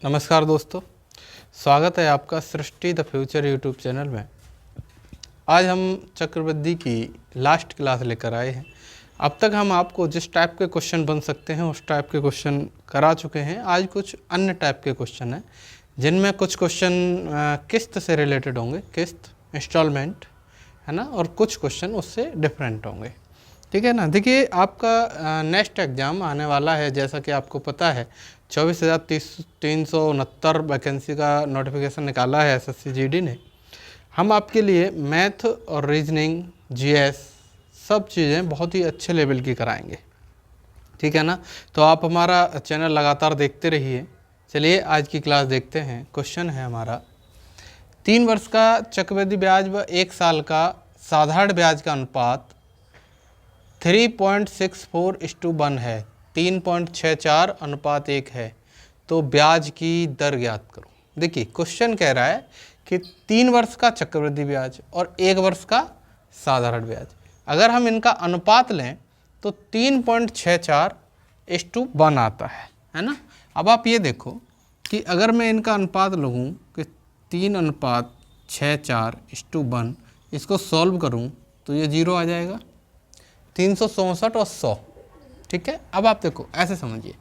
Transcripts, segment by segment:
नमस्कार दोस्तों, स्वागत है आपका सृष्टि द फ्यूचर यूट्यूब चैनल में। आज हम चक्रवृद्धि की लास्ट क्लास लेकर आए हैं। अब तक हम आपको जिस टाइप के क्वेश्चन बन सकते हैं उस टाइप के क्वेश्चन करा चुके हैं। आज कुछ अन्य टाइप के क्वेश्चन हैं जिनमें कुछ क्वेश्चन किस्त से रिलेटेड होंगे, किस्त इंस्टॉलमेंट है ना, और कुछ क्वेश्चन उससे डिफरेंट होंगे। ठीक है ना। देखिए, आपका नेक्स्ट एग्ज़ाम आने वाला है, जैसा कि आपको पता है 24,369 वैकेंसी का नोटिफिकेशन निकाला है एसएससी जीडी ने। हम आपके लिए मैथ और रीजनिंग, जीएस सब चीज़ें बहुत ही अच्छे लेवल की कराएंगे। ठीक है ना। तो आप हमारा चैनल लगातार देखते रहिए। चलिए आज की क्लास देखते हैं। क्वेश्चन है हमारा, 3 वर्ष का चक्रवृद्धि ब्याज व 1 साल का साधारण ब्याज का अनुपात 3.64:1 है। 3.64 अनुपात 1 है, तो ब्याज की दर ज्ञात करो। देखिए, क्वेश्चन कह रहा है कि 3 वर्ष का चक्रवृद्धि ब्याज और 1 वर्ष का साधारण ब्याज, अगर हम इनका अनुपात लें तो 3.64:1 आता है ना। अब आप ये देखो कि अगर मैं इनका अनुपात लगूँ कि 3:64:1, इसको सॉल्व करूँ तो ये 0 आ जाएगा। 364 और 100। ठीक है। अब आप देखो, ऐसे समझिए,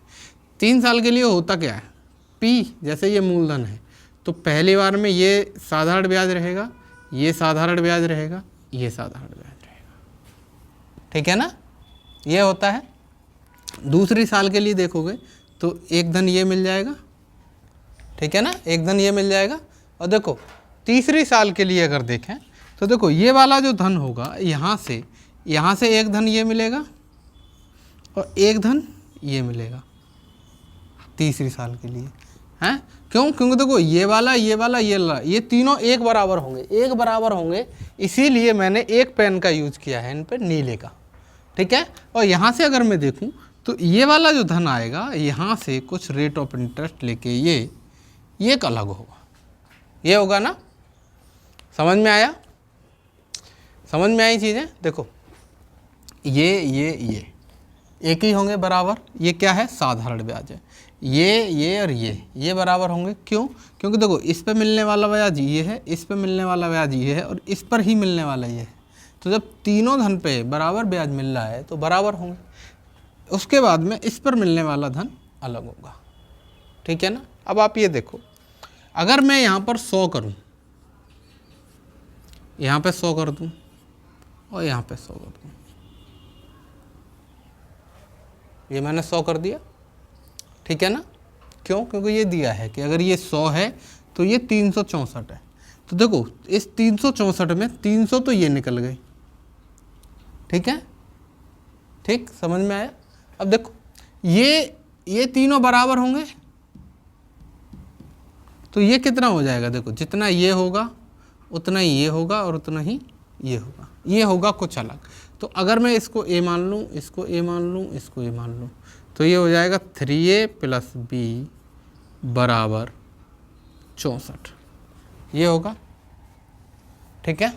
3 साल के लिए होता क्या है, P जैसे ये मूलधन है तो पहली बार में ये साधारण ब्याज रहेगा, ये साधारण ब्याज रहेगा, ये साधारण ब्याज रहेगा। ठीक है ना, ये होता है। दूसरी साल के लिए देखोगे तो एक धन ये मिल जाएगा। ठीक है ना, एक धन ये मिल जाएगा। और देखो, तीसरी साल के लिए अगर देखें तो देखो, ये वाला जो धन होगा यहाँ से एक धन ये मिलेगा और एक धन ये मिलेगा तीसरी साल के लिए। हैं क्यों? क्योंकि देखो, ये वाला ये तीनों एक बराबर होंगे, इसीलिए मैंने एक पेन का यूज किया है इन पे, नीले का। ठीक है। और यहाँ से अगर मैं देखूँ तो ये वाला जो धन आएगा, यहाँ से कुछ रेट ऑफ इंटरेस्ट लेके ये एक अलग होगा, ये होगा ना। समझ में आया? समझ में आई चीज़ें? देखो, ये एक ही होंगे बराबर। ये क्या है? साधारण ब्याज है। ये और ये बराबर होंगे। क्यों? क्योंकि देखो, इस पे मिलने वाला ब्याज ये है, इस पे मिलने वाला ब्याज ये है, और इस पर ही मिलने वाला ये है। तो जब तीनों धन पे बराबर ब्याज मिल रहा है तो बराबर होंगे। उसके बाद में इस पर मिलने वाला धन अलग होगा। ठीक है ना। अब आप ये देखो, अगर मैं यहाँ पर 100 करूँ, यहाँ पे 100 कर दूँ और यहाँ पे 100 कर दूँ, ये मैंने 100 कर दिया। ठीक है ना। क्यों? क्योंकि ये दिया है कि अगर ये 100 है तो ये 364 है। तो देखो, इस 364 में 300 तो ये निकल गए। ठीक है। ठीक, समझ में आया? अब देखो, ये तीनों बराबर होंगे तो ये कितना हो जाएगा? देखो, जितना ये होगा उतना ही ये होगा और उतना ही ये होगा। ये होगा कुछ अलग। तो अगर मैं इसको a मान लूँ, इसको a मान लूँ, इसको a मान लूँ, तो ये हो जाएगा 3a + b बराबर 64। ये होगा। ठीक है,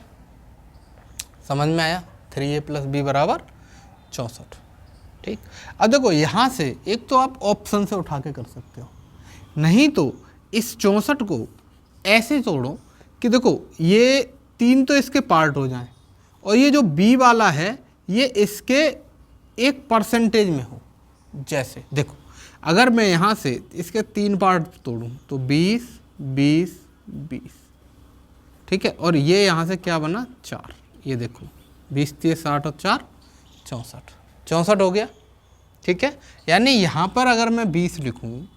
समझ में आया? 3a + b बराबर 64। ठीक। अब देखो, यहाँ से एक तो आप ऑप्शन से उठा के कर सकते हो, नहीं तो इस 64 को ऐसे तोड़ो कि देखो, ये 3 तो इसके पार्ट हो जाएं और ये जो b वाला है ये इसके एक परसेंटेज में हो। जैसे देखो, अगर मैं यहाँ से इसके 3 पार्ट तोड़ूँ तो 20, 20, 20। ठीक है। और ये यहाँ से क्या बना? 4। ये देखो, 20, 30, 60 और 4 64। 64 हो गया। ठीक है। यानी यहाँ पर अगर मैं 20 लिखूँ,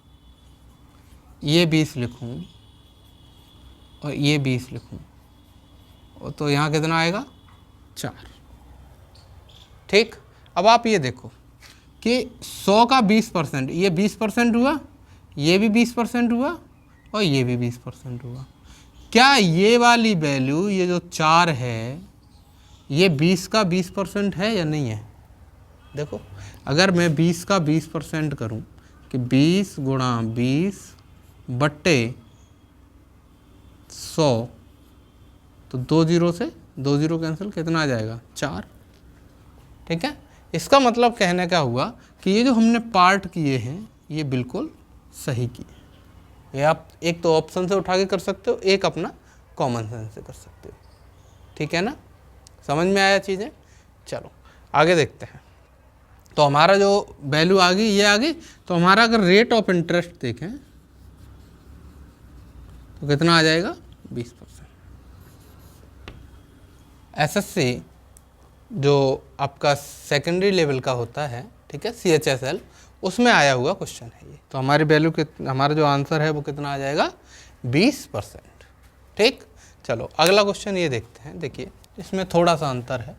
ये 20 लिखूँ और ये 20 लिखूँ, तो यहाँ कितना आएगा? 4। ठीक। अब आप ये देखो कि 100 का 20%, ये 20% हुआ, ये भी 20% हुआ और ये भी 20% हुआ। क्या ये वाली वैल्यू, ये जो 4 है, ये 20 का 20% है या नहीं है? देखो, अगर मैं 20 का 20% करूं कि 20 × 20 बट्टे 100, तो 2 0 से 2 0 कैंसिल, कितना आ जाएगा? 4। ठीक है। इसका मतलब कहने का हुआ कि ये जो हमने पार्ट किए हैं ये बिल्कुल सही किए। ये आप एक तो ऑप्शन से उठा के कर सकते हो, एक अपना कॉमन सेंस से कर सकते हो। ठीक है ना, समझ में आया चीज़ें। चलो आगे देखते हैं। तो हमारा जो वैल्यू आ गई ये आ गई। तो हमारा अगर रेट ऑफ इंटरेस्ट देखें तो कितना आ जाएगा 20%। एसएससी जो आपका सेकेंडरी लेवल का होता है, ठीक है, CHSL, उसमें आया हुआ क्वेश्चन है ये। तो हमारी वैल्यू हमारा जो आंसर है वो कितना आ जाएगा 20%। ठीक, चलो अगला क्वेश्चन ये देखते हैं। देखिए इसमें थोड़ा सा अंतर है।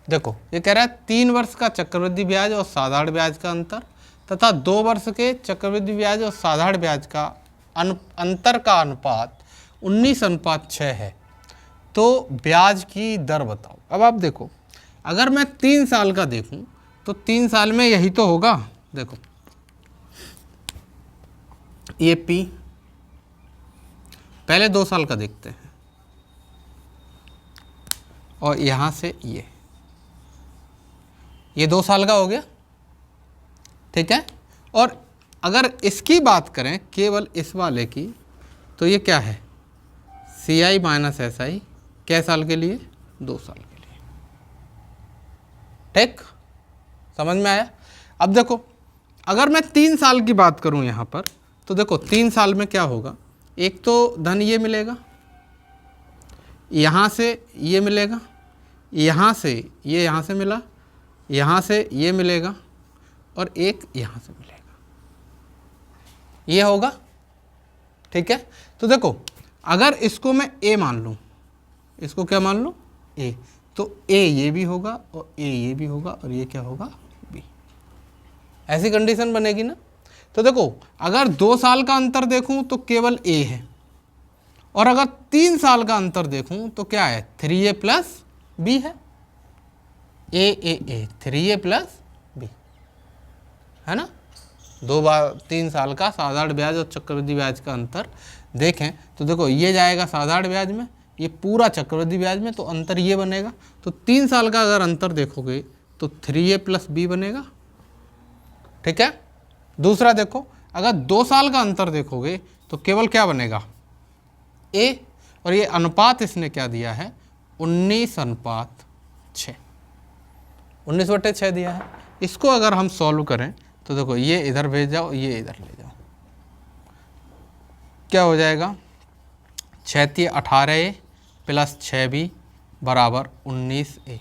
देखो ये कह रहा है 3 वर्ष का चक्रवृद्धि ब्याज और साधारण ब्याज का अंतर तथा 2 वर्ष के चक्रवृद्धि ब्याज और साधारण ब्याज का अंतर का अनुपात 19:6 है। तो ब्याज की दर बताओ। अब आप देखो, अगर मैं 3 साल का देखूं तो 3 साल में यही तो होगा। देखो ये P, पहले 2 साल का देखते हैं, और यहां से ये 2 साल का हो गया, ठीक है। और अगर इसकी बात करें केवल इस वाले की, तो ये क्या है CI माइनस SI, कै साल के लिए 2 साल के लिए। ठीक, समझ में आया। अब देखो अगर मैं 3 साल की बात करूं यहां पर, तो देखो 3 साल में क्या होगा, एक तो धन ये मिलेगा, यहाँ से ये मिलेगा, यहाँ से ये, यहाँ से मिला, यहाँ से ये मिलेगा, और एक यहाँ से मिलेगा, ये होगा। ठीक है, तो देखो अगर इसको मैं A मान लूँ, इसको क्या मान लूँ A, तो A ये भी होगा और A ये भी होगा और ये क्या होगा B। ऐसी कंडीशन बनेगी ना। तो देखो अगर 2 साल का अंतर देखूं तो केवल A है, और अगर 3 साल का अंतर देखूं तो क्या है 3A प्लस B है। A 3A प्लस B है ना। 3 साल का साधारण ब्याज और चक्रवृद्धि ब्याज का अंतर देखें तो देखो ये जाएगा साधारण ब्याज में, ये पूरा चक्रवृद्धि ब्याज में, तो अंतर ये बनेगा। तो 3 साल का अगर अंतर देखोगे तो 3A प्लस B बनेगा। ठीक है, दूसरा देखो अगर 2 साल का अंतर देखोगे तो केवल क्या बनेगा A, और ये अनुपात इसने क्या दिया है 19:6, 19/6 दिया है। इसको अगर हम सॉल्व करें तो देखो ये इधर भेज जाओ, ये इधर ले जाओ, क्या हो जाएगा 6 18A प्लस 6B बराबर 19A।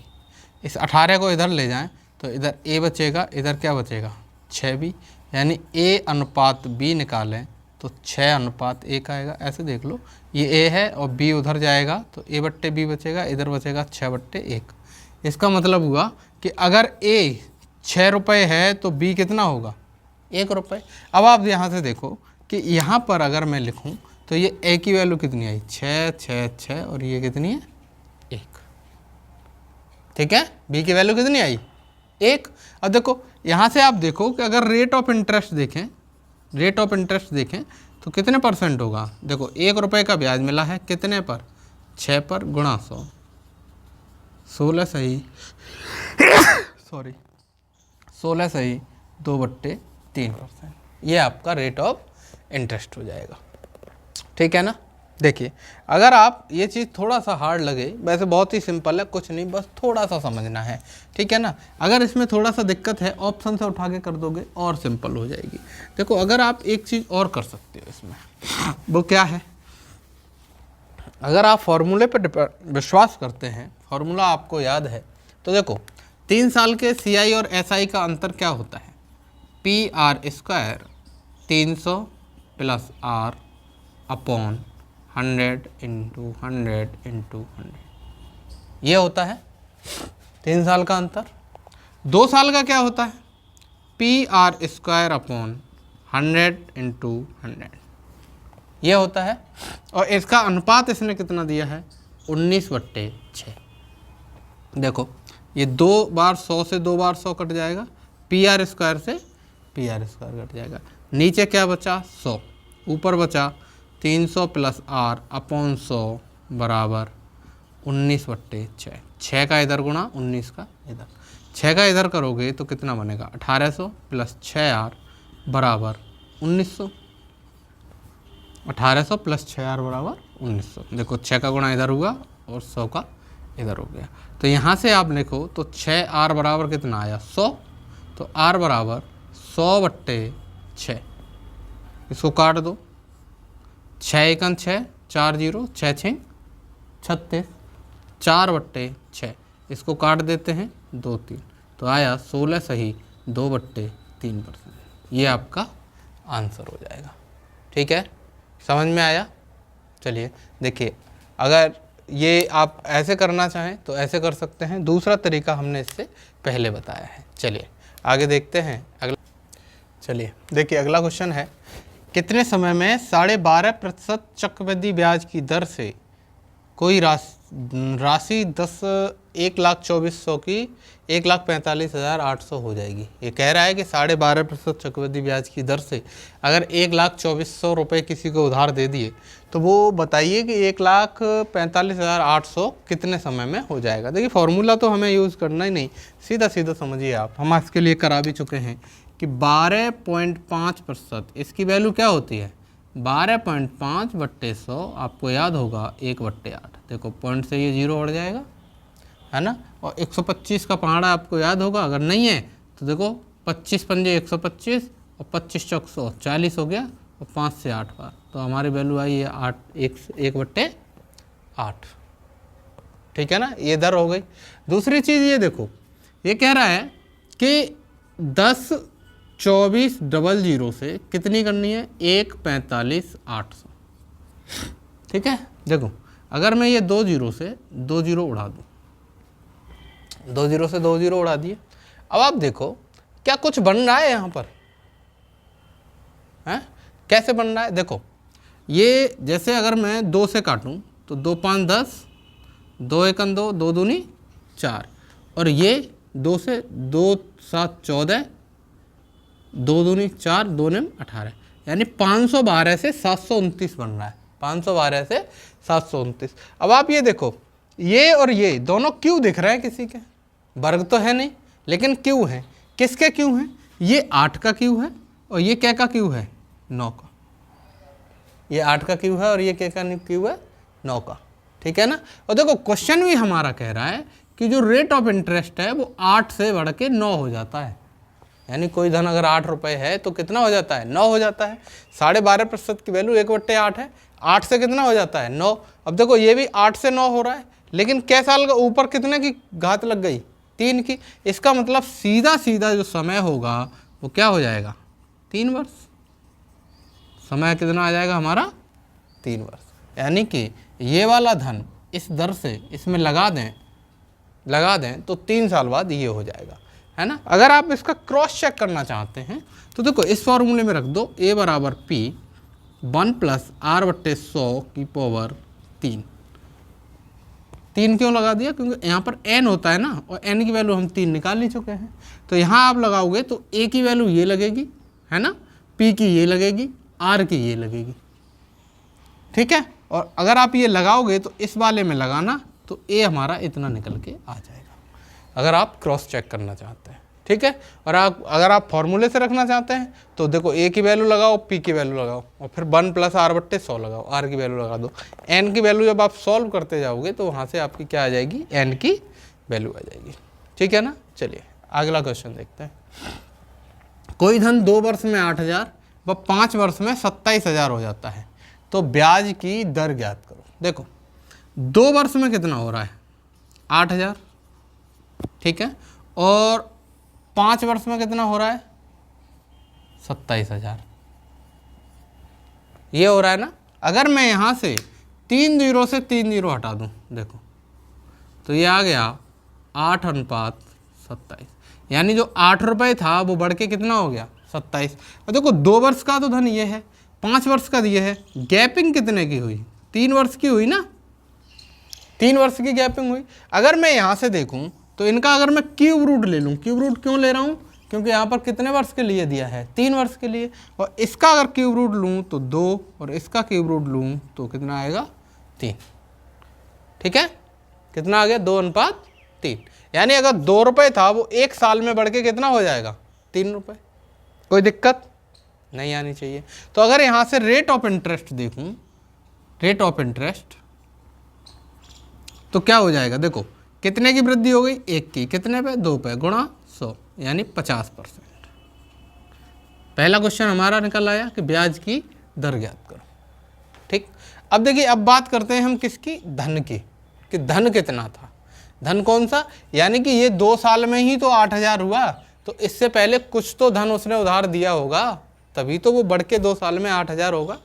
इस 18 को इधर ले जाएं तो इधर A बचेगा, इधर क्या बचेगा 6B, यानी A अनुपात B निकालें तो 6:1 आएगा। ऐसे देख लो ये A है और B उधर जाएगा तो A/B बचेगा, इधर बचेगा 6/1। इसका मतलब हुआ कि अगर A 6 रुपये है तो B कितना होगा 1 रुपये। अब आप यहाँ से देखो कि यहाँ पर अगर मैं लिखूँ तो ये A की वैल्यू कितनी आई 6 6 6, और ये कितनी है 1। ठीक है, B की वैल्यू कितनी आई 1। अब देखो यहाँ से आप देखो कि अगर रेट ऑफ इंटरेस्ट देखें तो कितने % होगा। देखो 1 रुपये का ब्याज मिला है कितने पर 6 पर गुणा 100, 16 सही 16 सही 2/3%। ये आपका रेट ऑफ इंटरेस्ट हो जाएगा। ठीक है ना। देखिए अगर आप ये चीज़ थोड़ा सा हार्ड लगे, वैसे बहुत ही सिंपल है, कुछ नहीं, बस थोड़ा सा समझना है। ठीक है ना। अगर इसमें थोड़ा सा दिक्कत है ऑप्शन से उठा के कर दोगे और सिंपल हो जाएगी। देखो अगर आप एक चीज़ और कर सकते हो इसमें, वो क्या है, अगर आप फॉर्मूले पर विश्वास करते हैं, फॉर्मूला आपको याद है, तो देखो 3 साल के CI और SI का अंतर क्या होता है PR² 300 प्लस R अपॉन 100 × 100 × 100, ये होता है 3 साल का अंतर। 2 साल का क्या होता है PR² अपॉन 100 × 100, ये होता है। और इसका अनुपात इसने कितना दिया है 19/6। देखो ये 2 बार 100 से 2 बार 100 कट जाएगा, PR² से PR² कट जाएगा, नीचे क्या बचा 100, ऊपर बचा 300 प्लस R अपॉन 100 बराबर 19/6। 6 का इधर गुणा 19 का इधर, 6 का इधर करोगे तो कितना बनेगा 1800 प्लस 6R बराबर 1900। 1800 प्लस 6R बराबर 1900। देखो 6 का गुणा इधर हुआ और 100 का इधर हो गया। तो यहाँ से आप लिखो तो 6R बराबर कितना आया 100। तो R बराबर 100/6। इसको काट दो, 6 एकन 6, 4 0, 6 6 36, 4/6। इसको काट देते हैं 2 3, तो आया 16 सही 2/3%। ये आपका आंसर हो जाएगा। ठीक है, समझ में आया। चलिए देखिए, अगर ये आप ऐसे करना चाहें तो ऐसे कर सकते हैं, दूसरा तरीका हमने इससे पहले बताया है। चलिए आगे देखते हैं अगला। चलिए देखिए अगला क्वेश्चन है, कितने समय में 12.5% चक्रवृद्धि ब्याज की दर से कोई राशि 1,24,100 की 1,45,800 हो जाएगी। ये कह रहा है कि 12.5% चक्रवृद्धि ब्याज की दर से अगर 1,24,100 रुपये किसी को उधार दे दिए तो वो बताइए कि 1,45,800 कितने समय में हो जाएगा। देखिए फॉर्मूला तो हमें यूज़ करना ही नहीं, सीधा सीधा समझिए आप, हम इसके लिए करा भी चुके हैं कि 12.5% इसकी वैल्यू क्या होती है 12.5/100, आपको याद होगा 1/8। देखो पॉइंट से ये 0 बढ़ जाएगा, है ना। और 125 का पहाड़ा आपको याद होगा, अगर नहीं है तो देखो 25 पंजे 125 और 25 चौक 140 हो गया और 5 से 8 बार, तो हमारी वैल्यू आई है 1/8। ठीक है ना, ये दर हो गई। दूसरी चीज़ ये देखो, ये कह रहा है कि 10,24,00 से कितनी करनी है 1,45,800। ठीक है, देखो अगर मैं ये 2 0 से 2 0 उड़ा दूँ, 2 0 से 2 0 उड़ा दिए। अब आप देखो क्या कुछ बन रहा है यहाँ पर, है कैसे बन रहा है। देखो ये जैसे अगर मैं 2 से काटूँ तो 2 5 10, 2 एकन 2, 2 दूनी 4, और ये 2 से 2 7 14, 2 दूनी 4, 2 नेम 18, यानी 512 से 729 बन रहा है, 512 से 729। अब आप ये देखो, ये और ये दोनों क्यों दिख रहे हैं, किसी के वर्ग तो है नहीं लेकिन क्यों है, किसके क्यों है, ये 8 का क्यों है और ये क्या का क्यों है 9 का। ये 8 का क्यों है और ये क्या का क्यों है 9 का। ठीक है ना। और देखो क्वेश्चन भी हमारा कह रहा है कि जो रेट ऑफ इंटरेस्ट है वो 8 से बढ़ के 9 हो जाता है, यानी कोई धन अगर 8 रुपये है तो कितना हो जाता है 9 हो जाता है। 12.5% की वैल्यू 1/8 है, 8 से कितना हो जाता है 9। अब देखो ये भी 8 से 9 हो रहा है, लेकिन कै साल का ऊपर कितने की घात लग गई 3 की। इसका मतलब सीधा सीधा जो समय होगा वो क्या हो जाएगा 3 वर्ष। समय कितना आ जाएगा हमारा 3 वर्ष, यानी कि ये वाला धन इस दर से इसमें लगा दें तो 3 साल बाद ये हो जाएगा, है ना। अगर आप इसका क्रॉस चेक करना चाहते हैं तो देखो इस फॉर्मूले में रख दो A बराबर P 1 + R/100 की पावर 3। 3 क्यों लगा दिया, क्योंकि यहाँ पर n होता है ना, और n की वैल्यू हम 3 निकाल ही चुके हैं। तो यहाँ आप लगाओगे तो A की वैल्यू ये लगेगी, है ना, P की ये लगेगी, R की ये लगेगी। ठीक है, और अगर आप ये लगाओगे तो इस वाले में लगाना तो A हमारा इतना निकल के आ जाएगा, अगर आप क्रॉस चेक करना चाहते हैं। ठीक है, और अगर आप फॉर्मूले से रखना चाहते हैं तो देखो A की वैल्यू लगाओ, P की वैल्यू लगाओ, और फिर 1 + R/100 लगाओ, R की वैल्यू लगा दो। N की वैल्यू जब आप सॉल्व करते जाओगे तो वहाँ से आपकी क्या आ जाएगी N की वैल्यू आ जाएगी। ठीक है ना। चलिए अगला क्वेश्चन देखते हैं। कोई धन 2 वर्ष में 8,000 व 5 वर्ष में 27,000 हो जाता है, तो ब्याज की दर ज्ञात करो। देखो 2 वर्ष में कितना हो रहा है 8,000, ठीक है, और 5 वर्ष में कितना हो रहा है 27,000, ये हो रहा है ना। अगर मैं यहाँ से 3 0 से 3 0 हटा दूँ, देखो तो ये आ गया 8:27, यानी जो 8 रुपये था वो बढ़ के कितना हो गया 27। और देखो 2 वर्ष का तो धन ये है, 5 वर्ष का ये है, गैपिंग कितने की हुई 3 वर्ष की हुई ना, 3 वर्ष की गैपिंग हुई। अगर मैं यहाँ से देखूँ तो इनका अगर मैं क्यूब रूट ले लूँ, क्यूब रूट क्यों ले रहा हूँ, क्योंकि यहाँ पर कितने वर्ष के लिए दिया है 3 वर्ष के लिए, और इसका अगर क्यूब रूट लूँ तो 2 और इसका क्यूब रूट लूँ तो कितना आएगा 3। ठीक है, कितना आ गया 2:3, यानी अगर 2 रुपये था वो 1 साल में बढ़ के कितना हो जाएगा 3 रुपये। कोई दिक्कत नहीं आनी चाहिए। तो अगर यहाँ से रेट ऑफ इंटरेस्ट देखूँ, रेट ऑफ इंटरेस्ट, तो क्या हो जाएगा, देखो कितने की वृद्धि हो गई, 1 की, कितने पे, 2 पे, गुणा 100 यानी 50%। पहला क्वेश्चन हमारा निकल आया कि ब्याज की दर ज्ञात करो। ठीक, अब देखिए, अब बात करते हैं हम किसकी, धन की, कि धन कितना था। धन कौन सा, यानी कि ये 2 साल में ही तो 8,000 हुआ, तो इससे पहले कुछ तो धन उसने उधार दिया होगा, तभी तो वो बढ़ के 2 साल में 8,000 होगा।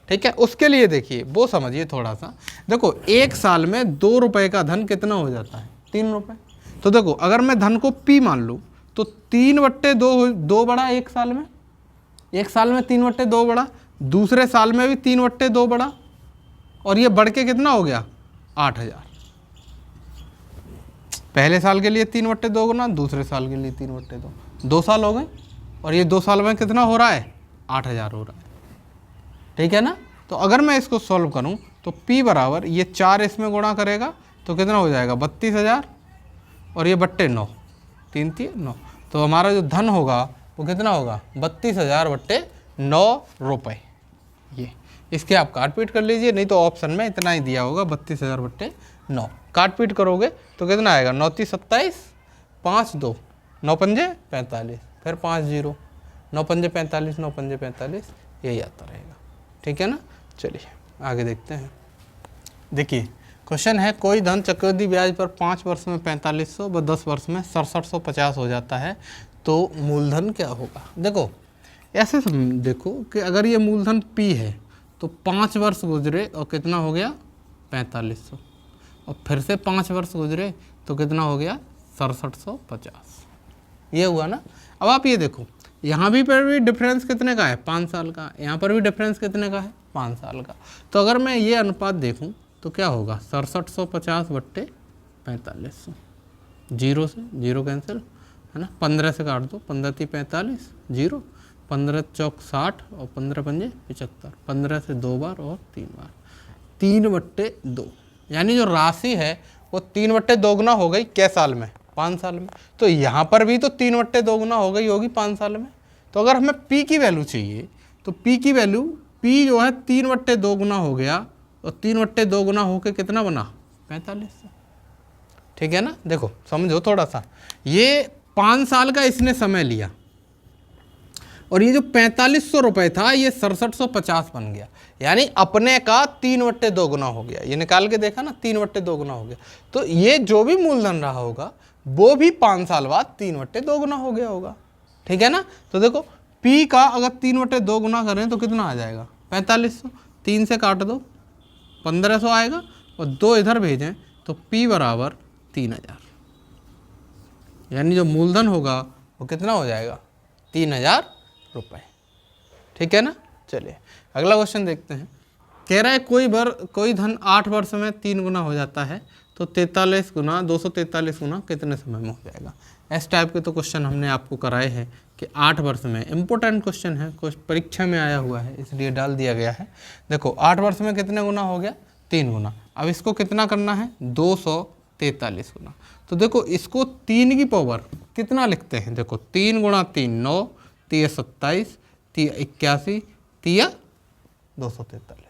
ठीक है, उसके लिए देखिए वो समझिए थोड़ा सा। देखो 1 साल में 2 रुपए का धन कितना हो जाता है, 3 रुपए। तो देखो अगर मैं धन को P मान लूँ तो 3/2 बढ़ा 1 साल में, 1 साल में 3/2 बढ़ा, दूसरे साल में भी 3/2 बढ़ा, और ये बढ़ के कितना हो गया, 8,000। पहले साल के लिए 3/2 गुना, दूसरे साल के लिए 3/2, 2 साल हो गए, और ये 2 साल में कितना हो रहा है, 8,000 हो रहा है। ठीक है ना। तो अगर मैं इसको सॉल्व करूं तो P बराबर ये 4 इसमें गुणा करेगा तो कितना हो जाएगा, 32,000, और ये बट्टे 9, 3 3 9, तो हमारा जो धन होगा वो कितना होगा, 32,000/9 रुपये। ये इसके आप काट पीट कर लीजिए, नहीं तो ऑप्शन में इतना ही दिया होगा, 32,000/9। काट पीट करोगे तो कितना आएगा, 9 3 27, 5 2, 9 पंजे 45, फिर 5 0, 9 पंजे 45, 9 पंजे 45, यही आता रहेगा। ठीक है ना। चलिए आगे देखते हैं। देखिए क्वेश्चन है, कोई धन चक्रवृद्धि ब्याज पर 5 वर्ष में 4500 व 10 वर्ष में 6750 हो जाता है, तो मूलधन क्या होगा। देखो ऐसे देखो कि अगर ये मूलधन P है तो 5 वर्ष गुजरे और कितना हो गया, 4500, और फिर से 5 वर्ष गुजरे तो कितना हो गया, 6750। ये हुआ ना। अब आप ये देखो, यहाँ भी पर भी डिफरेंस कितने का है, 5 साल का, यहाँ पर भी डिफरेंस कितने का है, 5 साल का। तो अगर मैं ये अनुपात देखूँ तो क्या होगा, 6750/4500, 0 से 0 कैंसिल है ना, 15 से काट दो, 15 3 45, 0, 15 चौक 60 और 15 पंजे 75, 15 से 2 बार और 3 बार, 3/2, यानी जो राशि है वो 3/2 गुना हो गई क्या साल में, 5 साल में। तो यहाँ पर भी तो 3/2 गुना हो गई होगी 5 साल में। तो अगर हमें P की वैल्यू चाहिए तो P की वैल्यू, P जो है 3/2 गुना हो गया, और 3/2 गुना होके कितना बना, 4500। ठीक है ना। देखो समझो थोड़ा सा, ये 5 साल का इसने समय लिया, और ये जो 4500 रुपये था ये 6750 बन गया, यानी अपने का 3/2 गुना हो गया। ये निकाल के देखा ना, 3/2 गुना हो गया। तो ये जो भी मूलधन रहा होगा वो भी 5 साल बाद 3/2 गुना हो गया होगा। ठीक है ना। तो देखो P का अगर 3/2 गुना करें तो कितना आ जाएगा, 4500, 3 से काट दो 1500 आएगा, और 2 इधर भेजें तो P बराबर 3000, यानी जो मूलधन होगा वो कितना हो जाएगा, 3000 रुपये। ठीक है ना। चलिए अगला क्वेश्चन देखते हैं। कह रहा है कोई धन 8 वर्ष में 3 गुना हो जाता है, तो 43 गुना 243 गुना कितने समय में हो जाएगा। इस टाइप के तो क्वेश्चन हमने आपको कराए हैं कि 8 वर्ष में, इम्पोर्टेंट क्वेश्चन है, कुछ परीक्षा में आया हुआ है इसलिए डाल दिया गया है। देखो 8 वर्ष में कितने गुना हो गया, 3 गुना। अब इसको कितना करना है, 243 गुना। तो देखो इसको 3 की पावर कितना लिखते हैं, देखो 3 गुणा 3 9, 3 27, 3 81, 3 243।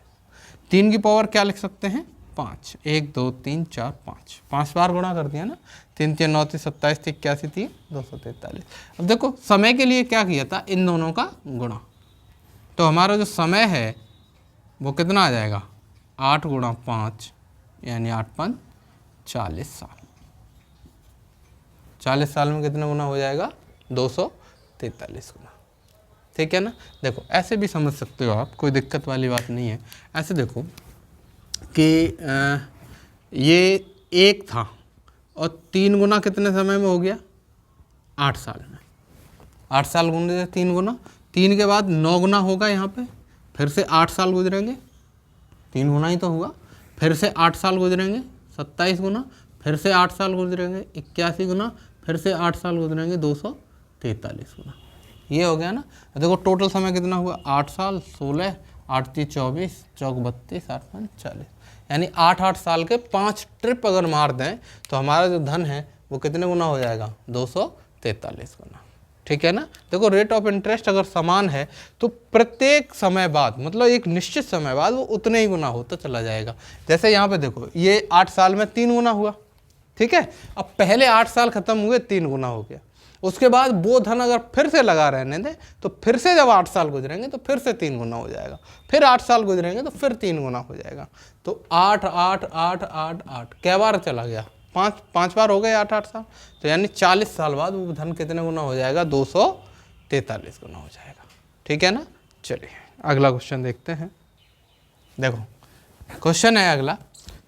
3 की पावर क्या लिख सकते हैं, 5, 1 2 3 4 5, 5 बार गुणा कर दिया ना, 3 3 9 3 27 3 81 3 243। अब देखो समय के लिए क्या किया था, इन दोनों का गुणा, तो हमारा जो समय है वो कितना आ जाएगा, 8 गुणा 5 यानी 8 5 40 साल। 40 साल में कितने गुना हो जाएगा, 243 गुना। ठीक है ना। देखो ऐसे भी समझ सकते हो आप, कोई दिक्कत वाली बात नहीं है। ऐसे देखो कि ये 1 था और 3 गुना कितने समय में हो गया, 8 साल में। 8 साल गुने 3 गुना, 3 के बाद 9 गुना होगा यहाँ पे, फिर से 8 साल गुजरेंगे, 3 गुना ही तो हुआ, फिर से 8 साल गुजरेंगे, 27 गुना, फिर से 8 साल गुजरेंगे, 81 गुना, फिर से 8 साल गुजरेंगे, 243 गुना। ये हो गया ना। देखो टोटल समय कितना हुआ, 8 साल 16, 8 3 24, चौक 32, 8 5 40, यानी 8 साल के 5 ट्रिप अगर मार दें तो हमारा जो धन है वो कितने गुना हो जाएगा, 243 गुना। ठीक। ठीक है ना। देखो रेट ऑफ इंटरेस्ट अगर समान है तो प्रत्येक समय बाद, मतलब एक निश्चित समय बाद, वो उतने ही गुना होता चला जाएगा। जैसे यहाँ पे देखो ये 8 साल में 3 गुना हुआ, ठीक है। अब पहले 8 साल खत्म हुए 3 गुना हो गया, उसके बाद वो धन अगर फिर से लगा रहने दें तो फिर से जब 8 साल गुजरेंगे तो फिर से 3 गुना हो जाएगा, फिर 8 साल गुजरेंगे तो फिर 3 गुना हो जाएगा। तो 8 8 8 8 8 कै बार चला गया, 5 बार हो गए 8 साल, तो यानी 40 साल बाद वो धन कितने गुना हो जाएगा, 243 गुना हो जाएगा, ठीक है ना। चलिए अगला क्वेश्चन देखते हैं। देखो क्वेश्चन है अगला,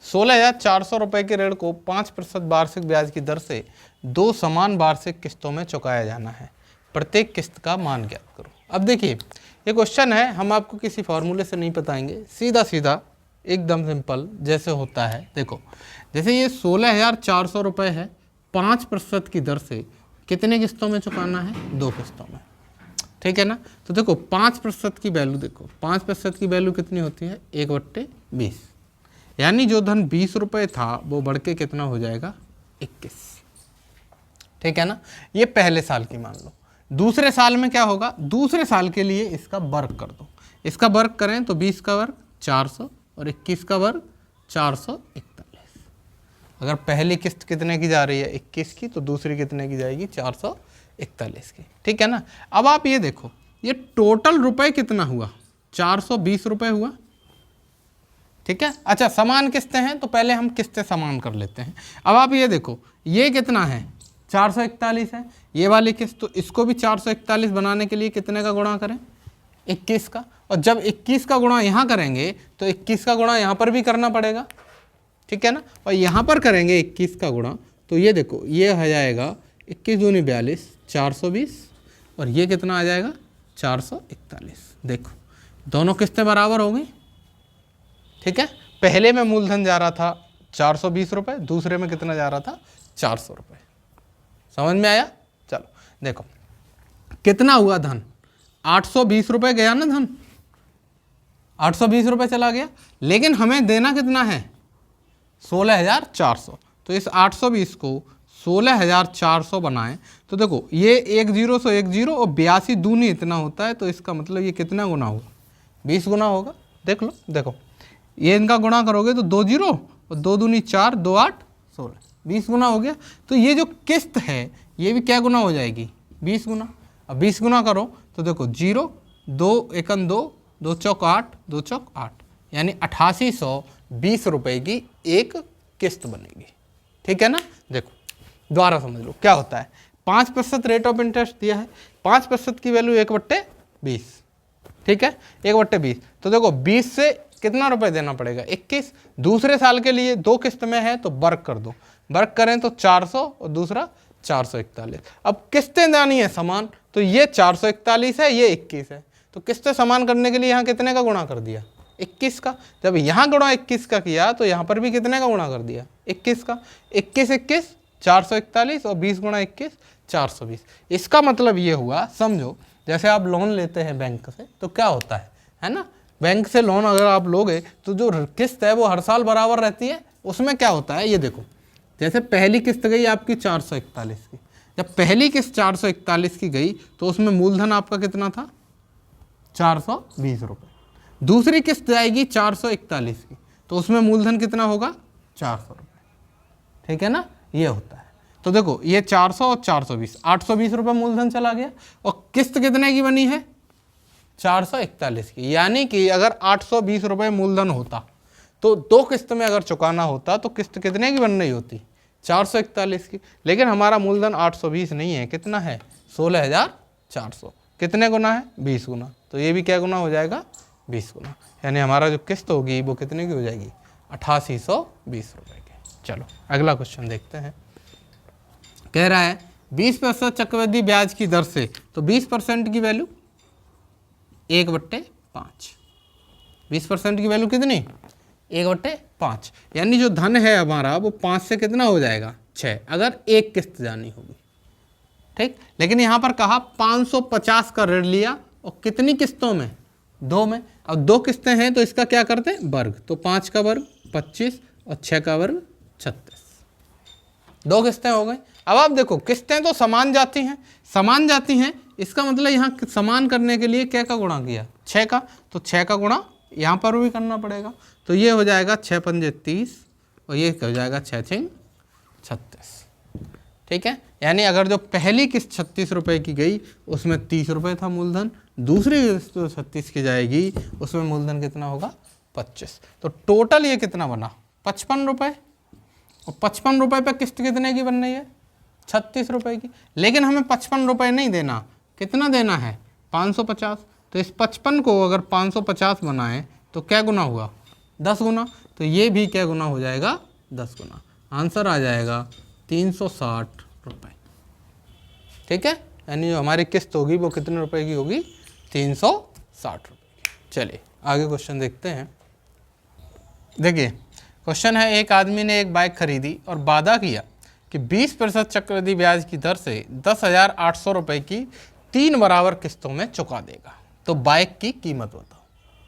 16,400 रुपये के ऋण को 5% वार्षिक ब्याज की दर से 2 समान वार्षिक किस्तों में चुकाया जाना है, प्रत्येक किस्त का मान ज्ञात करो। अब देखिए ये क्वेश्चन है, हम आपको किसी फॉर्मूले से नहीं बताएंगे, सीधा सीधा एकदम सिंपल जैसे होता है। देखो जैसे ये 16,400 रुपये है, 5% की दर से कितने किस्तों में चुकाना है, 2 किस्तों में, ठीक है ना। तो देखो 5% की वैल्यू, देखो 5% की वैल्यू कितनी होती है, 1/20, यानी जो धन 20 रुपये था वो बढ़ के कितना हो जाएगा, 21, ठीक है ना। ये पहले साल की मान लो। दूसरे साल में क्या होगा, दूसरे साल के लिए इसका वर्ग कर दो, इसका वर्ग करें तो 20 का वर्ग 400 और 21 का वर्ग 441। अगर पहली किस्त कितने की जा रही है, 21 की, तो दूसरी कितने की जाएगी, 441 की, ठीक है ना। अब आप ये देखो ये टोटल रुपए कितना हुआ, 420 रुपये हुआ, ठीक है। अच्छा समान किस्तें हैं तो पहले हम किस्तें समान कर लेते हैं। अब आप ये देखो ये कितना है, 441 है ये वाली किस्त, तो इसको भी 441 बनाने के लिए कितने का गुणा करें, 21 का। और जब 21 का गुणा यहाँ करेंगे तो 21 का गुणा यहाँ पर भी करना पड़ेगा, ठीक है ना। और यहाँ पर करेंगे 21 का गुणा, तो ये देखो ये आ जाएगा 21 दूनी 42, 420, और ये कितना आ जाएगा, 441। देखो दोनों किस्तें बराबर हो गई, ठीक है। पहले में मूलधन जा रहा था 420 रुपये, दूसरे में कितना जा रहा था, 400 रुपये। समझ में आया। चलो देखो कितना हुआ धन, 820 रुपये गया ना धन, 820 रुपये चला गया, लेकिन हमें देना कितना है, 16,400। तो इस 820 को 16,400 बनाएं तो देखो ये 1 0 से 1 0 और 82 दूनी इतना होता है, तो इसका मतलब ये कितना गुना होगा, 20 गुना होगा। देख लो, देखो ये इनका गुणा करोगे तो 2 0 और 2 दूनी 4, 2 8 16, 20 गुना हो गया। तो ये जो किस्त है ये भी क्या गुना हो जाएगी, 20 गुना। अब 20 गुना करो तो देखो 0 2 1 2, 2 चौक 8, 2 चौक 8, यानी 8820 रुपये की एक किस्त बनेगी, ठीक है ना। देखो दोबारा समझ लो क्या होता है, 5% रेट ऑफ इंटरेस्ट दिया है, 5% की वैल्यू 1/20, ठीक है, 1/20। तो देखो 20 से कितना रुपए देना पड़ेगा, 21। दूसरे साल के लिए 2 किस्त में है तो वर्ग कर दो, वर्ग करें तो 400 और दूसरा 441। अब किस्तें जानी है समान, तो ये 441 है, ये 21 है, तो किस्तें समान करने के लिए यहाँ कितने का गुणा कर दिया, 21 का। जब यहाँ गुणा 21 का किया तो यहाँ पर भी कितने का गुणा कर दिया, 21 का। 21 21 441 और 20 गुणा 21 420। इसका मतलब ये हुआ, समझो जैसे आप लोन लेते हैं बैंक से तो क्या होता है ना, बैंक से लोन अगर आप लोगे तो जो किस्त है वो हर साल बराबर रहती है। उसमें क्या होता है ये देखो, जैसे पहली किस्त गई आपकी 441 की, जब पहली किस्त 441 की गई तो उसमें मूलधन आपका कितना था, 420 रुपये। दूसरी किस्त जाएगी 441 की, तो उसमें मूलधन कितना होगा, 400 रुपये, ठीक है ना। ये होता है। तो देखो ये 400 और 420, 820 रुपये मूलधन चला गया, और किस्त कितने की बनी है, 441 की। यानी कि अगर 820 रुपये मूलधन होता तो 2 किस्त में अगर चुकाना होता तो किस्त कितने की बन रही होती, 441 की। लेकिन हमारा मूलधन 820 नहीं है, कितना है, 16,400। कितने गुना है, 20 गुना। तो ये भी क्या गुना हो जाएगा, 20 गुना। यानी हमारा जो किस्त होगी वो कितने की हो जाएगी, 8820 रुपये की। चलो अगला क्वेश्चन देखते हैं। कह रहा है 20% चक्रवृद्धि ब्याज की दर से, तो 20% की वैल्यू 1/5। 20% की वैल्यू कितनी, 1/5। यानी जो धन है हमारा वो 5 से कितना हो जाएगा, 6, अगर एक किस्त जानी होगी, ठीक। लेकिन यहाँ पर कहा 550 का ऋण लिया, और कितनी किस्तों में, 2 में। अब 2 किस्तें हैं तो इसका क्या करते हैं, वर्ग। तो 5 का वर्ग 25 और 6 का वर्ग 36, 2 किस्तें हो गई। अब आप देखो किस्तें तो समान जाती हैं, समान जाती हैं, इसका मतलब यहाँ समान करने के लिए क्या का गुणा किया, 6 का, तो 6 का गुणा यहाँ पर भी करना पड़ेगा। तो ये हो जाएगा 6 पंजे 30 और ये हो जाएगा 6 छिंग 36। ठीक है, यानी अगर जो पहली किस्त 36 रुपये की गई उसमें 30 रुपये था मूलधन, दूसरी किस्त जो 36 की जाएगी उसमें मूलधन कितना होगा 25। तो टोटल ये कितना बना 55 रुपये, और 55 रुपये पे किस्त कितने की बन रही है 36 रुपये की। लेकिन हमें 55 रुपये नहीं देना, कितना देना है 550। तो इस 55 को अगर 550 बनाएं तो क्या गुना हुआ 10 गुना, तो ये भी क्या गुना हो जाएगा 10 गुना। आंसर आ जाएगा 360 रुपये। ठीक है, यानी जो हमारी किस्त होगी वो कितने रुपए की होगी 360 रुपये की। चलिए आगे क्वेश्चन देखते हैं। देखिए क्वेश्चन है, एक आदमी ने एक बाइक खरीदी और वादा किया कि 20% चक्रवृद्धि ब्याज की दर से 10,800 रुपये की 3 बराबर किस्तों में चुका देगा, तो बाइक की कीमत बताओ।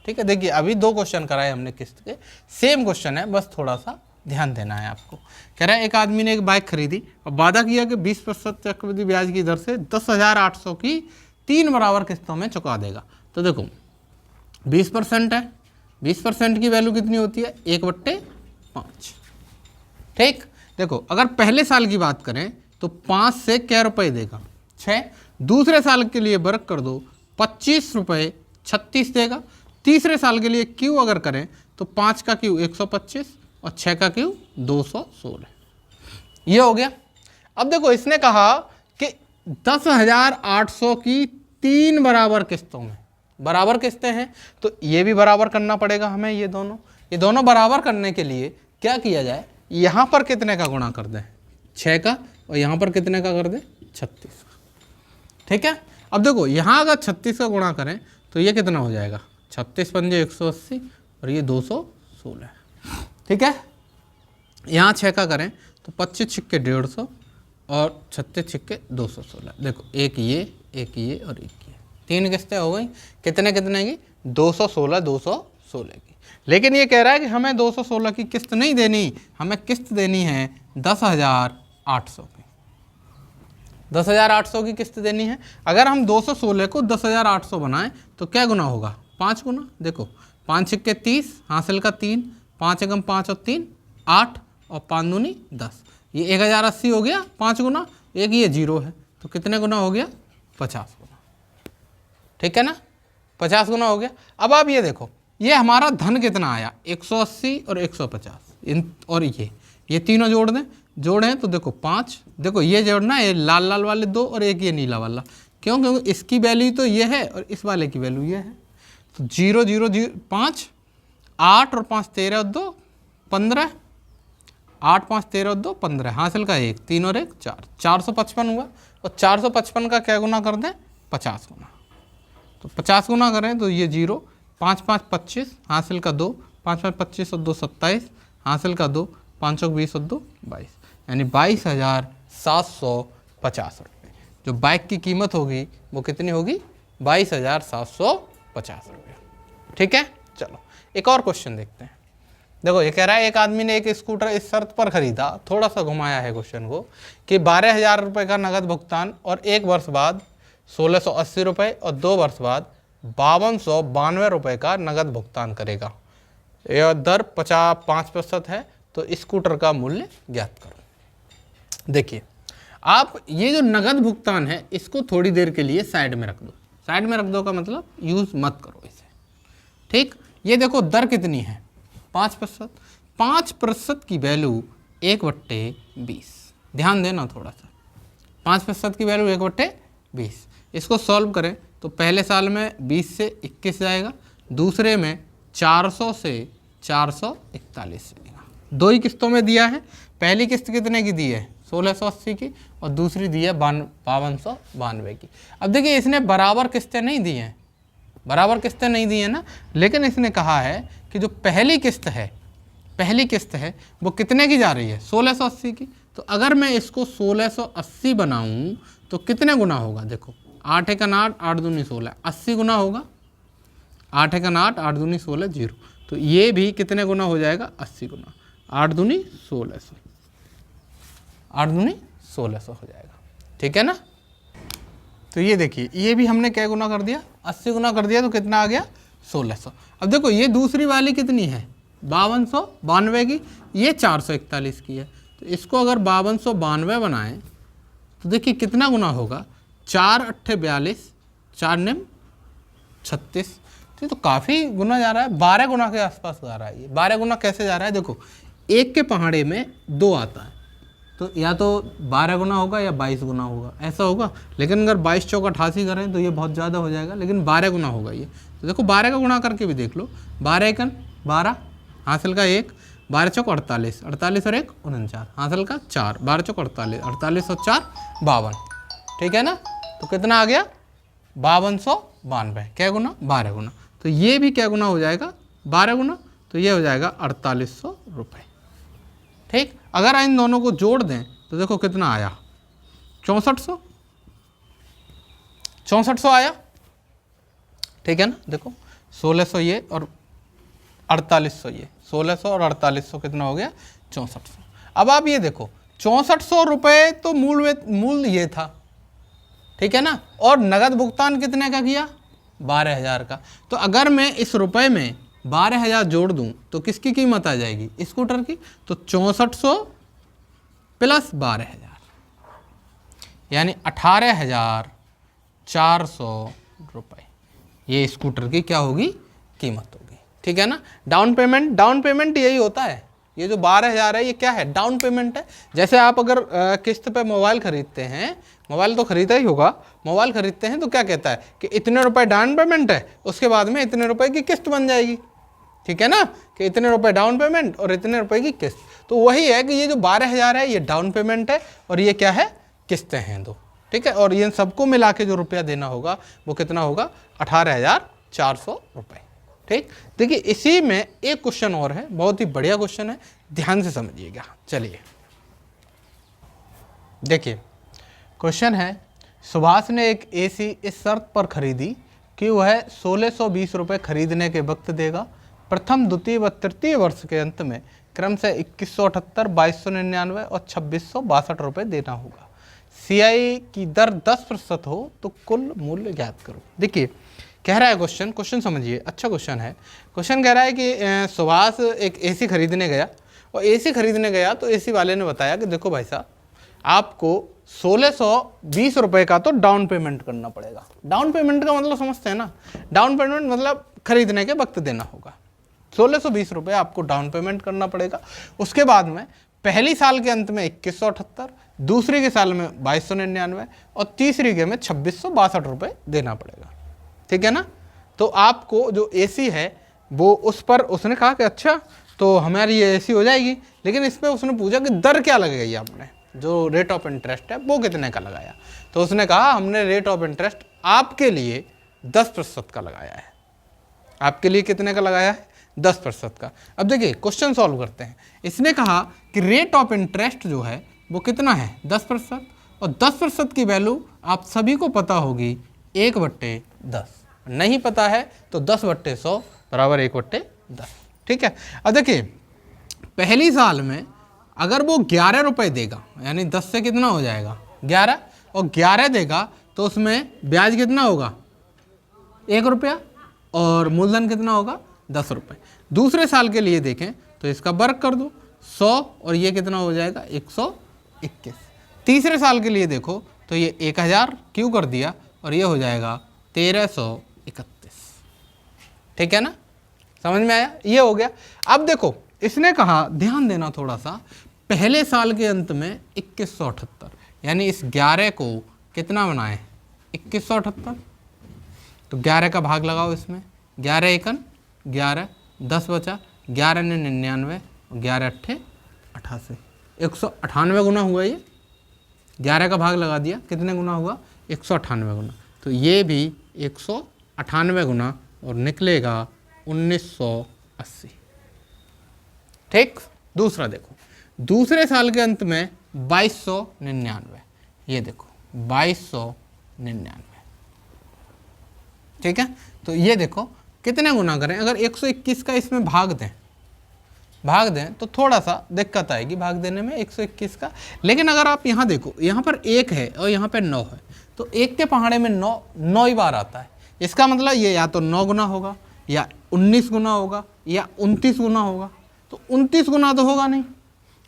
ठीक है, देखिए अभी 2 क्वेश्चन कराए हमने किस्त के, सेम क्वेश्चन है, बस थोड़ा सा ध्यान देना है आपको। कह रहा है एक आदमी ने एक बाइक खरीदी और वादा किया कि 20% चक्रवृद्धि ब्याज की दर से 10,800 की 3 बराबर किस्तों में चुका देगा। तो देखो 20% है, 20% की वैल्यू कितनी होती है 1/5। ठीक, देखो अगर पहले साल की बात करें तो 5 से क्या रुपए देगा 6, दूसरे साल के लिए वर्ग कर दो 25 रुपये 36 देगा, तीसरे साल के लिए क्यू अगर करें तो 5 का क्यू 125 और 6 का क्यू 216। ये हो गया। अब देखो इसने कहा कि 10,800 की 3 बराबर किस्तों में, बराबर किस्तें हैं तो ये भी बराबर करना पड़ेगा हमें, ये दोनों बराबर करने के लिए क्या किया जाए, यहाँ पर कितने का गुणा कर दें 6 का, और यहाँ पर कितने का कर दें 36 का। ठीक है, अब देखो यहाँ अगर 36 का गुणा करें तो ये कितना हो जाएगा 36 पंजे 180 और ये 216। ठीक है, यहाँ 6 का करें तो 25 छिक्के 150 और 36 छिक्के 216। देखो एक ये और एक ये, 3 किस्तें हो गई, कितने की 216 216 की। लेकिन ये कह रहा है कि हमें 216 की किस्त नहीं देनी, हमें किस्त देनी है 10,800 की, 10,800 की किस्त देनी है। अगर हम 216 को 10,800 बनाएं तो क्या गुना होगा 5 गुना। देखो 5 छिक्के 30, हासिल का 3, 5 एकम 5 और 3 8 और 5 दूनी 10, ये 1080 हो गया 5 गुना, एक ये 0 है तो कितने गुना हो गया 50 गुना। ठीक है ना, 50 गुना हो गया। अब आप ये देखो ये हमारा धन कितना आया 180 और 150, और ये तीनों जोड़ें तो देखो 5, देखो ये जोड़ना है लाल वाले 2 और एक ये नीला वाला, क्योंकि इसकी वैल्यू तो ये है और इस वाले की वैल्यू ये है। तो 0 0 0 5, 8 और 5 13 और 2 15, 8 5 13 और 2 15, हासिल का 1, 3 और 1 4, 455 हुआ। और 455 का क्या गुना कर दें 50 गुना, तो 50 गुना करें तो ये 0, 5 5 25, हासिल का 2, 5 5 25 और 2 27, हासिल का 2, 5 और 20 और 2 22, यानी 22,750 रुपये। जो बाइक की कीमत होगी वो कितनी होगी 22,750 रुपये। ठीक है, चलो एक और क्वेश्चन देखते हैं। देखो ये कह रहा है एक आदमी ने एक स्कूटर इस शर्त पर खरीदा, थोड़ा सा घुमाया है क्वेश्चन को, कि 12,000 रुपये का नगद भुगतान और 1 वर्ष बाद 1,680 रुपये और 2 वर्ष बाद 5,292 रुपये का नगद भुगतान करेगा। यह दर 5% है, तो स्कूटर का मूल्य ज्ञात करो। देखिए आप ये जो नगद भुगतान है इसको थोड़ी देर के लिए साइड में रख दो, साइड में रख दो का मतलब यूज़ मत करो इसे। ठीक, ये देखो दर कितनी है 5%, 5% की वैल्यू 1/20, ध्यान देना थोड़ा सा, 5% की वैल्यू 1/20। इसको सॉल्व करें तो पहले साल में 20 से 21 जाएगा, दूसरे में 400 से 441 जाएगा। 2 ही किस्तों में दिया है, पहली किस्त कितने की दी है 1,680 की और दूसरी दी है 5,292 की। अब देखिए इसने बराबर किस्तें नहीं दी हैं, बराबर किस्तें नहीं दी हैं ना, लेकिन इसने कहा है कि जो पहली किस्त है वो कितने की जा रही है 1,680 की। तो अगर मैं इसको 1,680 बनाऊं तो कितने गुना होगा, देखो 8 1 8, 8 दूनी 16, 80 गुना होगा। 8 1 8, 8 दूनी 16 0, तो ये भी कितने गुना हो जाएगा 80 गुना, 8 दूनी 1600, 8 दूनी 1600 हो जाएगा। ठीक है ना, तो ये देखिए ये भी हमने क्या गुना कर दिया, 80 गुना कर दिया, तो कितना आ गया 1600। अब देखो ये दूसरी वाली कितनी है 5292 की, ये 441 की है। तो इसको अगर 5292 बनाएं तो देखिए कितना गुना होगा, 4 अट्ठे 42, 4 निम 36। तो काफ़ी गुना जा रहा है, 12 गुना के आसपास जा रहा है। ये 12 गुना कैसे जा रहा है, देखो एक के पहाड़े में 2 आता है, तो या तो 12 गुना होगा या 22 गुना होगा, ऐसा होगा। लेकिन अगर 22 चौक 88 करें तो ये बहुत ज़्यादा हो जाएगा, लेकिन 12 गुना होगा ये। तो देखो 12 का गुणा करके भी देख लो, 12 एकन 12, हासिल का 1, 12 चौक 48, 48 और 1 49, हासिल का 4, 12 चौक 48, 48 और 4 52, ठीक है ना। तो कितना आ गया 5292, क्या गुना 12 गुना। तो ये भी क्या गुना हो जाएगा 12 गुना, तो ये हो जाएगा 4800 रुपये, ठीक। अगर इन दोनों को जोड़ दें तो देखो कितना आया 6400, 6400 आया, ठीक है ना। देखो 1600 ये और 4800 ये, 1600 और 4800 कितना हो गया 6400। अब आप ये देखो 6400 रुपये तो मूल ये था, ठीक है ना, और नगद भुगतान कितने का किया 12000 का। तो अगर मैं इस रुपए में 12000 जोड़ दूं तो किसकी कीमत आ जाएगी स्कूटर की, तो 6400 प्लस 12000 यानी 18400 रुपये ये स्कूटर की क्या होगी कीमत होगी, ठीक है ना। डाउन पेमेंट यही होता है, ये जो 12000 है ये क्या है डाउन पेमेंट है। जैसे आप अगर किस्त पे मोबाइल खरीदते हैं, मोबाइल तो खरीदा ही होगा, मोबाइल खरीदते हैं तो क्या कहता है कि इतने रुपए डाउन पेमेंट है, उसके बाद में इतने रुपए की किस्त बन जाएगी, ठीक है ना, कि इतने रुपए डाउन पेमेंट और इतने रुपए की किस्त। तो वही है कि ये जो 12000 है ये डाउन पेमेंट है और ये क्या है किस्तें हैं दो, ठीक है। और ये सबको मिला के जो रुपया देना होगा वो कितना होगा 18400 रुपये, ठीक। देखिए इसी में एक क्वेश्चन और है, बहुत ही बढ़िया क्वेश्चन है, ध्यान से समझिएगा। चलिए देखिए क्वेश्चन है, सुभाष ने एक एसी इस शर्त पर खरीदी कि वह 1620 रुपये खरीदने के वक्त देगा। प्रथम द्वितीय व तृतीय वर्ष के अंत में क्रम से 2178, 2299 और 2662 रुपये देना होगा। सीआई की दर 10% हो तो कुल मूल्य ज्ञात करो। देखिए कह रहा है क्वेश्चन समझिए, अच्छा क्वेश्चन है। क्वेश्चन कह रहा है कि सुभाष एक एसी खरीदने गया, और एसी खरीदने गया तो एसी वाले ने बताया कि देखो भाई साहब आपको 1620 रुपये का तो डाउन पेमेंट करना पड़ेगा। डाउन पेमेंट का मतलब समझते हैं ना, डाउन पेमेंट मतलब खरीदने के वक्त देना होगा। 1620 रुपये आपको डाउन पेमेंट करना पड़ेगा। उसके बाद में पहली साल के अंत में 2178, दूसरी के साल में 2299 और तीसरी के में 2662 रुपये देना पड़ेगा, ठीक है ना। तो आपको जो एसी है वो उस पर उसने कहा कि अच्छा तो हमारी ये एसी हो जाएगी, लेकिन इस पर उसने पूछा कि दर क्या लगेगी, आपने जो रेट ऑफ इंटरेस्ट है वो कितने का लगाया। तो उसने कहा हमने रेट ऑफ इंटरेस्ट आपके लिए 10% का लगाया है। आपके लिए कितने का लगाया है 10% का। अब देखिए क्वेश्चन सॉल्व करते हैं। इसने कहा कि रेट ऑफ इंटरेस्ट जो है वो कितना है 10%, और 10% की वैल्यू आप सभी को पता होगी 1/10, नहीं पता है तो 10/100 बराबर 1/10, ठीक है। अब देखिए पहली साल में अगर वो 11 रुपये देगा, यानी 10 से कितना हो जाएगा 11, और 11 देगा तो उसमें ब्याज कितना होगा 1 रुपया, और मूलधन कितना होगा 10 रुपये। दूसरे साल के लिए देखें तो इसका वर्ग कर दो 100, और ये कितना हो जाएगा 121। तीसरे साल के लिए देखो तो ये 1000 क्यों कर दिया, और ये हो जाएगा 1331, ठीक है ना, समझ में आया, ये हो गया। अब देखो इसने कहा ध्यान देना थोड़ा सा, पहले साल के अंत में 2178, यानी इस 11 को कितना बनाएं 2178, तो 11 का भाग लगाओ इसमें, 11 एकन 11, 10 बचा, 11 ने 99, 11 अट्ठे 88, 198 गुना हुआ ये, 11 का भाग लगा दिया, कितने गुना हुआ 198 गुना। तो ये भी 198 गुना और निकलेगा 1980, ठीक। दूसरा देखो, दूसरे साल के अंत में 2299, ये देखो 2299, ठीक है। तो ये देखो कितने गुना करें, अगर 121 का इसमें भाग दें भाग दें तो थोड़ा सा दिक्कत आएगी भाग देने में 121 का। लेकिन अगर आप यहाँ देखो, यहाँ पर 1 है और यहाँ पर 9 है, तो 1 के पहाड़े में 9 ही बार आता है। इसका मतलब ये या तो 9 गुना होगा, या 19 गुना होगा, या 29 गुना होगा। तो 29 गुना तो होगा नहीं,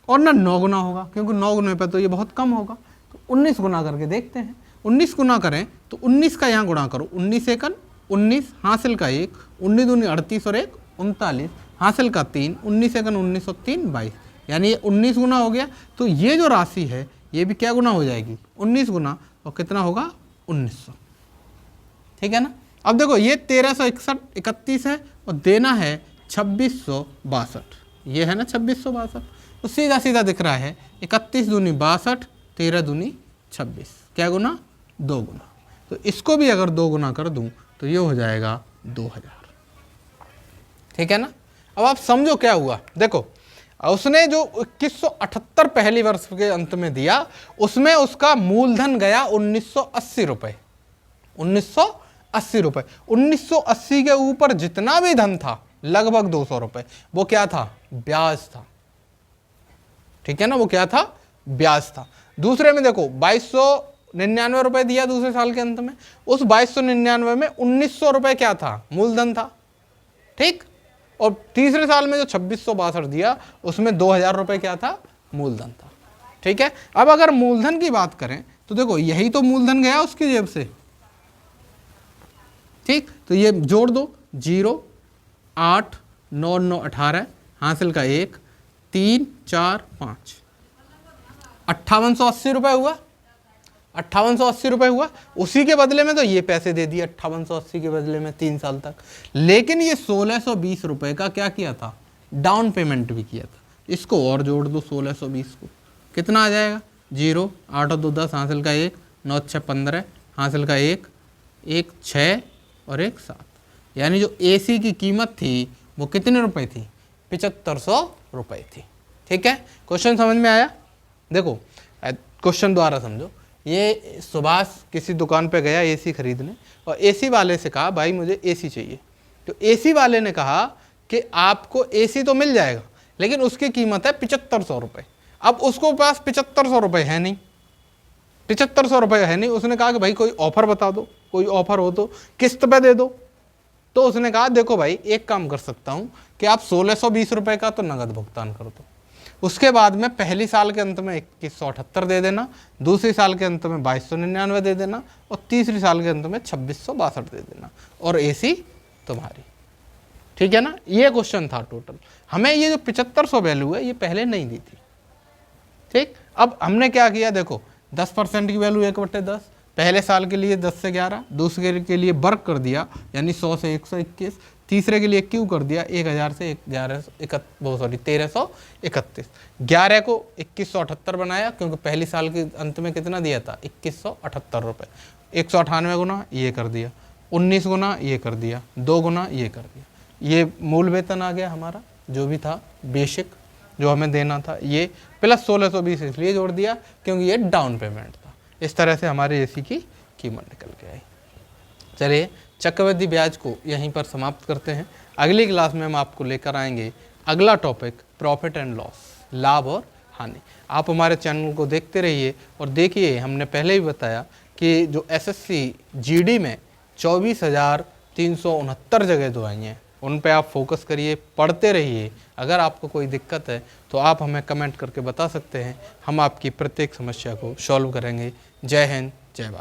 और ना 9 गुना होगा, क्योंकि 9 गुने पर तो ये बहुत कम होगा। तो 19 गुना करके देखते हैं। 19 गुना करें तो 19 का यहाँ गुणा करो, 19 एकन 19, हासिल का 1, 19 दूनी 38 और 1 39, हासिल का 3, 19 एकन 19 और 3 22, यानी ये 19 गुना हो गया। तो ये जो राशि है ये भी क्या गुना हो जाएगी, 19 गुना, और कितना होगा 1900। ठीक है ना। अब देखो ये 1361 है और देना है 2662, ये है ना 2662। तो सीधा सीधा दिख रहा है 31 दूनी 62, 13 दूनी 26, क्या गुना 2 गुना। तो इसको भी अगर 2 गुना कर दूं तो ये हो जाएगा 2000। ठीक है ना। अब आप समझो क्या हुआ, देखो उसने जो 2178 पहली वर्ष के अंत में दिया, उसमें उसका मूलधन गया 1980 रुपए, 1980 रुपए। 1980 के ऊपर जितना भी धन था लगभग 200 रुपए, वो क्या था, ब्याज था। ठीक है ना, वो क्या था, ब्याज था। दूसरे में देखो 2299 रुपए दिया दूसरे साल के अंत में, उस 2299 में 1900 रुपए क्या था, मूलधन था। ठीक, और तीसरे साल में जो 2662 दिया उसमें 2000 रुपए क्या था, मूलधन था। ठीक है। अब अगर मूलधन की बात करें तो देखो यही तो मूलधन गया उसकी जेब से। ठीक, तो ये जोड़ दो, 0 8 9 9 18, हासिल का 1 3 4 5, 5880 रुपए हुआ, 5880 रुपए हुआ। उसी के बदले में तो ये पैसे दे दिए 5880 के बदले में 3 साल तक। लेकिन ये 1620 रुपए का क्या किया था, डाउन पेमेंट भी किया था। इसको और जोड़ दो 1620 को, कितना आ जाएगा, 0 8 और 2 10, हासिल का 1 9 6 15, हासिल का 1 1 6 और 1 7, यानी जो एसी की कीमत थी वो कितने रुपए थी, 7500 रुपए थी। ठीक है, क्वेश्चन समझ में आया। देखो क्वेश्चन द्वारा समझो। ये सुभाष किसी दुकान पे गया एसी खरीदने, और एसी वाले से कहा भाई मुझे एसी चाहिए। तो एसी वाले ने कहा कि आपको एसी तो मिल जाएगा, लेकिन उसकी कीमत है 7500 रुपये। अब उसको पास 7500 रुपये है नहीं, 7500 रुपये है नहीं। उसने कहा कि भाई कोई ऑफर बता दो, कोई ऑफर हो तो किस्त पे दे दो। तो उसने कहा देखो भाई एक काम कर सकता हूँ कि आप 1620 रुपये का तो नगद भुगतान कर दो, उसके बाद में पहली साल के अंत में 2178 दे देना, दूसरी साल के अंत में 2299 दे देना, और तीसरी साल के अंत में 2662 दे देना, और एसी तुम्हारी। ठीक है ना, ये क्वेश्चन था टोटल। हमें ये जो 7500 वैल्यू है ये पहले नहीं दी थी। ठीक, अब हमने क्या किया, देखो 10% की वैल्यू 1/10, पहले साल के लिए 10 से 11, दूसरे के लिए वर्ग कर दिया यानी 100 से 121, तीसरे के लिए क्यों कर दिया 1000 से 1331, 11 को 2178 बनाया, क्योंकि पहली साल के अंत में कितना दिया था 2178 रुपये। 198 गुना ये कर दिया, 19 गुना ये कर दिया, 2 गुना ये कर दिया, ये मूल वेतन आ गया हमारा जो भी था बेसिक जो हमें देना था, ये प्लस 1620 इसलिए जोड़ दिया क्योंकि ये डाउन पेमेंट था। इस तरह से हमारे एसी की कीमत निकल के आई। चलिए चक्रवृद्धि ब्याज को यहीं पर समाप्त करते हैं। अगली क्लास में हम आपको लेकर आएंगे अगला टॉपिक, प्रॉफिट एंड लॉस, लाभ और हानि। आप हमारे चैनल को देखते रहिए और देखिए, हमने पहले ही बताया कि जो एसएससी जीडी में 24,369 जगह जो आई हैं उन पे आप फोकस करिए, पढ़ते रहिए। अगर आपको कोई दिक्कत है तो आप हमें कमेंट करके बता सकते हैं, हम आपकी प्रत्येक समस्या को सॉल्व करेंगे। जय हिंद, जय भारत।